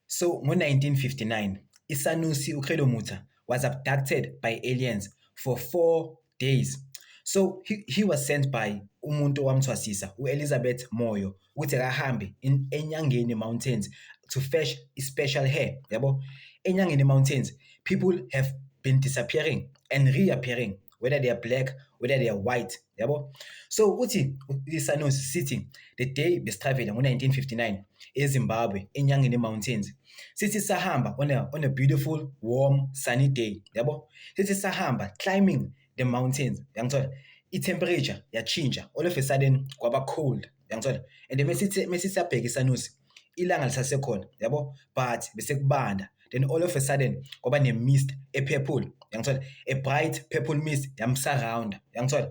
So, ngo-1959, Isanusi Ukhelomutha was abducted by aliens for 4 days. So, he was sent by umuntu owamthwasisa, u-Elizabeth Moyo, ukuthi akahambe eNyangeni Mountains to fetch special hair. Yabo, eNyangeni Mountains, people have been disappearing and reappearing, whether they are black, whether they are white. Yabo. So, uthi Isanusi sithi the day besitraveling ngo-1959 eZimbabwe, eNyangeni Mountains. Sithi sahamba on a beautiful, warm, sunny day. Yabo. Sithi sahamba climbing the mountains. Yangithola. I-temperature yachinja. All of a sudden kwaba cold. Yangithola. And mesithi sabheka Isanusi, ilanga lisasekhona, yabo, but bese kubanda. Then all of a sudden kwaba ne-mist e-purple. Yangithola. A bright purple mist yamsurround. Yangithola.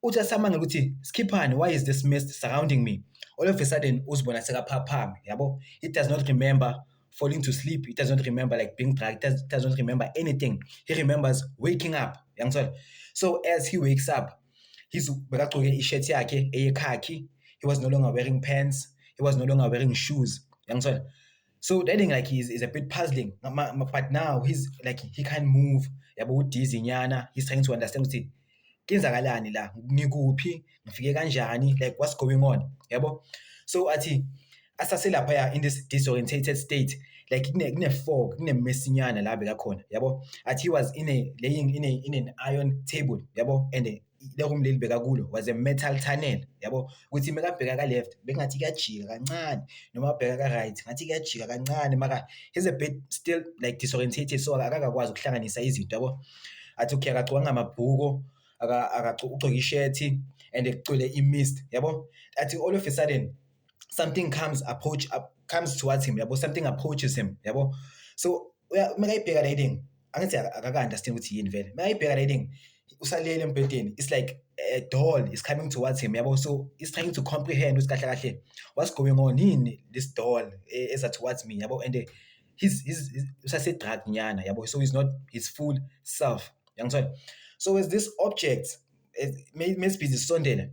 Uthi asamangela ukuthi Skippani, why is this mist surrounding me? All of a sudden uzibona sekaphaphama, yabo. He does not remember falling to sleep. He does not remember like being drugged. He does not remember anything. He remembers waking up. Yangithola. So as he wakes up, he's bekagcoke i-shirt yakhe eyekhakhi. He was no longer wearing pants. He was no longer wearing shoes. Yangithola. So that thing like is a bit puzzling. But now he's like he can't move. Yabo udizzy nyana. He's trying to understand ukuthi kenzakalani la, ngikuphi, ngifike kanjani, like what's going on, yabo. So athi asaselapha in this disorientated state, like kune fog, kune mesinyana la bekakhona, yabo. Athi he was laying in an iron table, yabo, and le room leli beka kulo was a metal tunnel, yabo. Ukuthi makabheka ka left bekungathi kuyajika kancane, noma abheka ka right ngathi kuyajika kancane, mara he's a bit still like disorientated, so akakwazi ukuhlanganisa izinto, yabo. Athi okay akagcoka amabhuko, ugcoka i-shirt and ecwele i-mist, yabo. Athi all of a sudden something comes towards him, yabo. Something approaches him, yabo. So makayibheka la thing angithi akaka-understand ukuthi yini vele. Makayibheka la thing usalele embhedeni, it's like a doll is coming towards him, yabo. So he's trying to comprehend ukuthi kahle kahle what's going on in this doll eza towards me, yabo. And he's usase-drugged nyana, yabo. So he's not his full self, yangithola. So as this object mesibhizi sondela,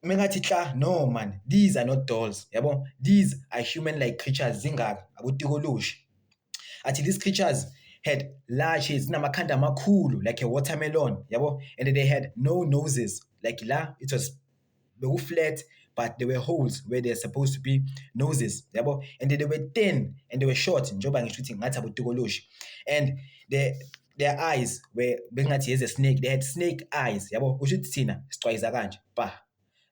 mengathi tla, no man, these are not dolls, yabo. These are human-like creatures, zingaka akutikoloshi. Athi these creatures had large heads, namakhanda amakhulu like a watermelon, yabo. And they had no noses, like la it was flat, but there were holes where they're supposed to be noses, yabo. And they were thin and they were short, njoba ngisho ukuthi ngathi abutikoloshi. And their eyes were bengathi as a snake. They had snake eyes, yabo. Usho ukuthi thina sicwayiza kanje, ba.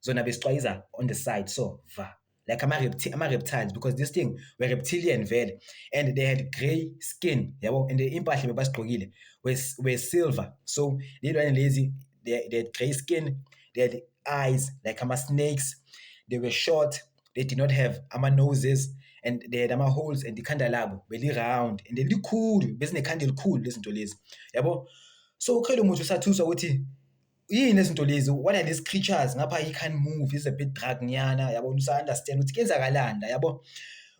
Zona besicwayiza on the side, so va. Like ama-reptiles, because this thing were reptilian vele. And they had grey skin, yabo. And the impahla bebasigqokile were silver. So lezi they had grey skin, they had eyes like ama-snakes, they were short, they did not have ama-noses, and they had ama-holes, and ikhanda labo beli-round and likhulu, bezinekhanda elikhulu lezi zinto lezi, yabo. So uKhelomutha usathuswa ukuthi yini lezi zinto lezi, what are these creatures ngapha, he can't move, he's a bit drug nyana, yabo. Usa-understand ukuthi kenzakalani, yabo.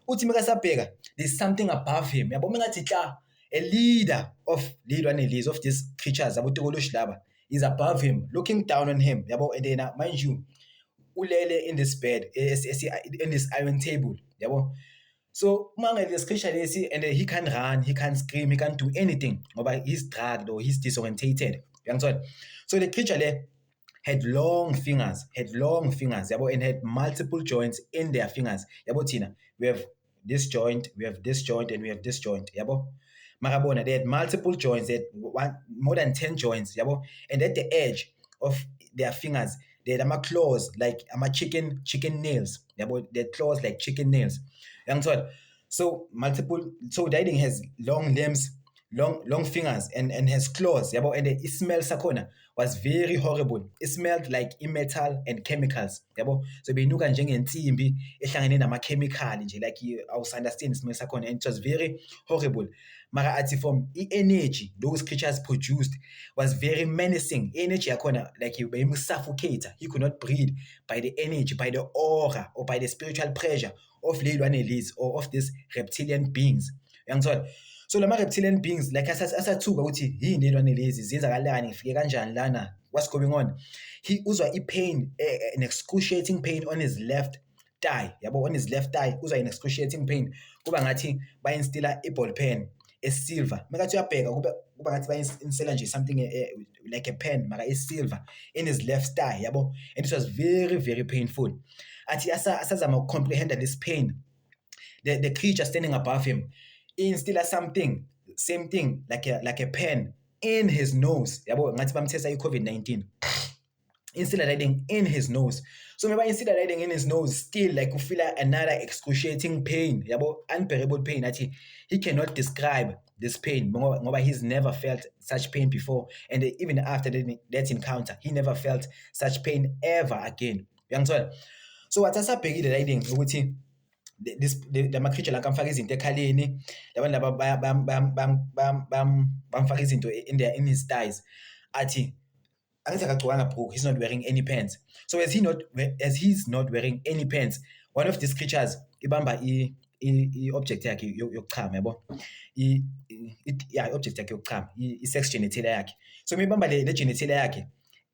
Uthi makasabheka there's something above him, yabo. Mengathi tla a leader of lilwane lezi, of these creatures abotikoloshi laba, is above him looking down on him, yabo. And then mind you ulele in this bed in this iron table, yabo. So manga this creature lesi, and he can't run, he can't scream, he can't do anything ngoba he's drugged or he's disorientated, yangithola. So the creature le had long fingers, yabo, and had multiple joints in their fingers, yabo. Tina, we have this joint, we have this joint, and we have this joint, yabo. Marabona, they had multiple joints, they had more than 10 joints, yabo. And at the edge of their fingers they had claws like chicken nails, yabo. They had claws like chicken nails, yangithola. So so the thing has long limbs, long fingers, and has claws, yabo. And the smell sakhona was very horrible. It smelled like metal and chemicals, yabo. So beyinuka njengensimbi ehlangene nama-chemical nje, like awusunderstand ismell sakhona, and it was very horrible. Mara athi from energy those creatures produced was very menacing. Energy yakhona like beyimu-suffocate. He could not breathe by the energy, by the aura, or by the spiritual pressure of lilwane lezi, or of these reptilian beings, yangithola. So lama-reptilian beings like asathuka ukuthi yini lilwane lezi, zenzakalani, ngifike kanjani lana, what's going on. He uzwa i-pain, an excruciating pain on his left thigh yabo, on his left thigh uzwa in excruciating pain, kuba ngathi bayinstillah i-ball pen esilver. Makathi uyabheka kuba ngathi bayinstillah nje something like a pen mara esilver in his left thigh yabo, and it was very very painful. Athi asazama uku-comprehenda this pain, the creature standing above him instilla something, same thing like a pen in his nose yabo, ngathi bamthesa i-COVID-19, instilla riding in his nose. So maybe instilla riding in his nose, still like you feel another excruciating pain yabo, unbearable pain that he cannot describe this pain ngoba he's never felt such pain before, and even after that encounter he never felt such pain ever again. Uyangithola? So wathi asabhekile riding ukuthi lama creature la kamfaka izinto ekhaleni, labantu laba bamfaka izinto in his thighs, athi angithi akagcokanga bro, he's not wearing any pants. So as he's not wearing any pants, one of these creatures ibamba i-object yakhe yokuchama yabo, i-object yakhe yokuchama, i-sex genitalia yakhe. So mebamba le genitalia yakhe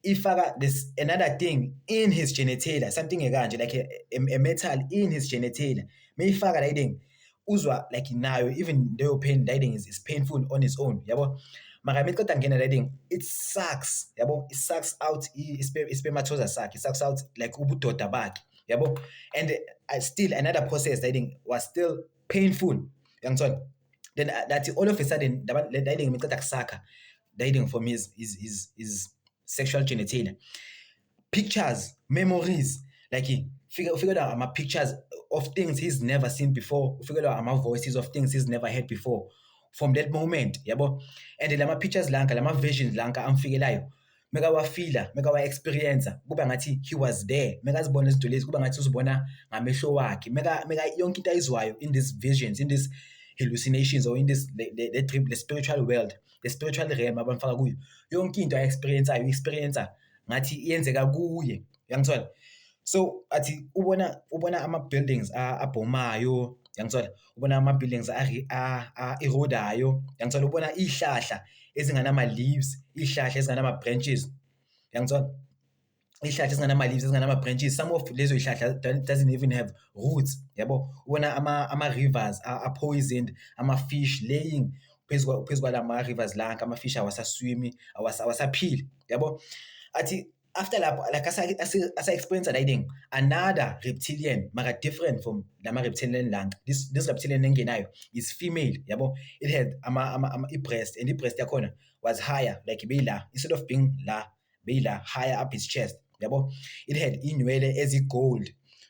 ifaka this another thing in his genitalia, something ekanje like a metal in his genitalia. Mayifaka riding uzwa like nayo even leyo pain riding is painful on its own yabo, mara meqeda ngena riding it sucks yabo, it sucks out i-spermatoza sakhe, it sucks out like ubudoda bakhe yabo, and still another process riding was still painful. Uyangithola? Then that all of a sudden riding meqeda kusakha riding from his sexual genitalia, pictures, memories, like he figured out my pictures of things he's never seen before, figured out my voices of things he's never heard before from that moment yabo, and lama pictures lanka, lama visions lanka amfikelayo meka wa experience kuba ngathi he was there, meka zibona izinto lezi kuba ngathi uzibona ngamehlo wakhe, meka yonke into ayizwayo in these visions, in these hallucinations, or in this the spiritual world, the spiritual realm abamfaka kuyo, yonke into experiencer ngathi iyenzeka kuye. Uyangithola? So athi ubona ama buildings abhomayo, uyangithola, ubona ama buildings erodayo, uyangithola, ubona ihlahla ezinganama leaves, ihlahla ezinganama branches, uyangithola, ihlahla ezinganama leaves, ezinganama branches, some of lezo ihlahla doesn't even have roots yabo, ubona ama rivers are poisoned, ama fish laying phezu kwalama rivers lanka, ama fish awasaswimi, awasaphili yabo. Athi after lapho like asa experience riding another reptilian mara different from lama reptilian lanka, this reptilian engenayo is female yabo, it had ama breast, and breast yakhona was higher, like beyila, instead of being la beyila higher up his chest yabo, it had inwele ezigold,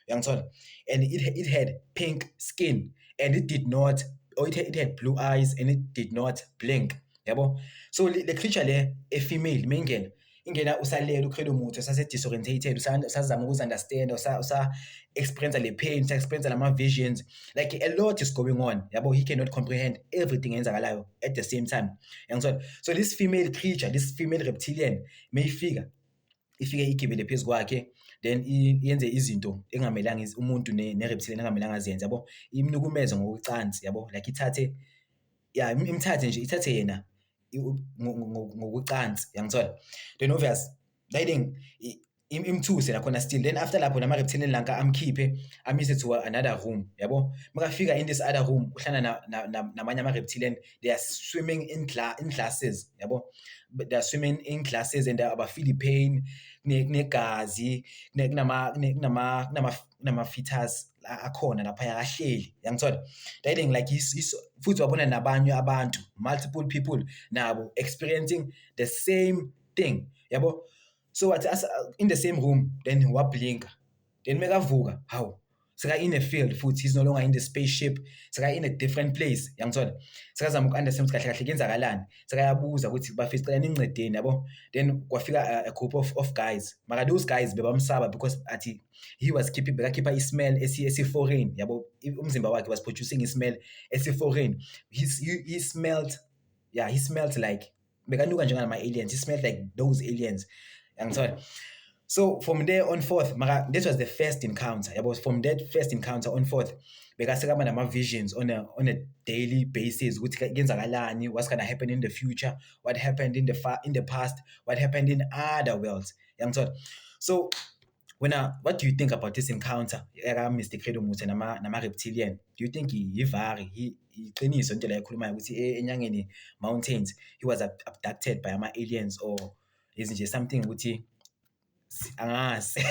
uyangithola, and it had pink skin, and it did not, or it had blue eyes, and it did not blink yabo. So the creature le female mengena ingena usalela ukhela umuntu usase disorientated, usazama ukuunderstand, usa experience le pain, usa experience lama visions, like a lot is going on yabo, he cannot comprehend everything eyenzakalayo at the same time. So this female creature, this female reptilian mayifike igibele phezu kwakhe, then yenze izinto engamelanga umuntu ne-reptilian engamelanga azenze yabo, imnukumeze ngokucansi yabo, like ithathe ithathe yena ngokucansi, uyangithola. Then obvious riding imthuse nakhona still, then after lapho nama reptilian lanka amkhiphe amise to another room yabo, makafika in this other room uhlana namanye ama reptilian, they are swimming in classes yabo, they are swimming in classes, and abafeel pain, kunegazi, kunama fetus akhona lapha ahleli, uyangithola, riding like futhi wabona nabanye abantu, multiple people nabo experiencing the same thing yabo. So what in the same room, then wablinka, then mekavuka, how seka in a field futhi, he's no longer in the spaceship, seka in a different place, uyangithola, sekazama uku-understand ukuthi kahle kahle kuyenzakalani, sekayabuza ukuthi bafisa ucela nincedeni yabo. Then kwafika a group of guys, mara those guys bebamsaba because athi he was bekakhipha ismell esi-foreign yabo, umzimba wakhe was producing ismell esi-foreign, he smelled like bekanuka njengama aliens, he smelled like those aliens, uyangithola. So from there on forth, mara this was the first encounter yabo, from that first encounter on forth bekasekaba nama visions on a daily basis ukuthi kuyenzakalani, what's gonna happen in the future, what happened in the past, what happened in other worlds, uyangithola. So What do you think about this encounter Mr. Credo Mutha nama-reptilian? Do you think yivari, iqiniso into la ekhulumayo ukuthi enyangeni mountains he was abducted by ama-aliens, or is it just something ukuthi angazi?